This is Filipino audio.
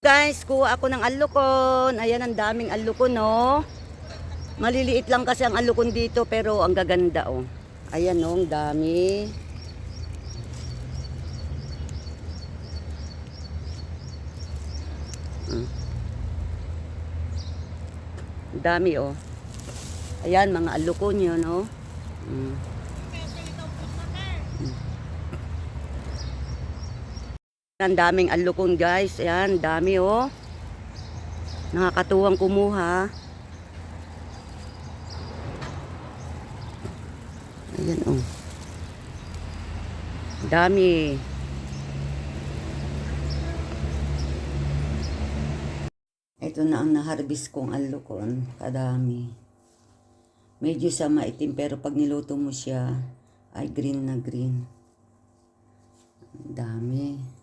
Guys, kuha ako ng alukon. Ayan, ang daming alukon, no? Maliliit lang kasi ang alukon dito, pero ang gaganda, oh. Ayan, no, ang dami. Ang dami, oh. Ayan, mga alukon yun, no? Ang daming alukon, guys. Ayan, dami, oh. Nakakatuwang kumuha. Ayan, oh. Dami. Ito na ang naharbis kong alukon. Kadami. Medyo sa maitim pero pag niluto mo siya ay green na green. Dami.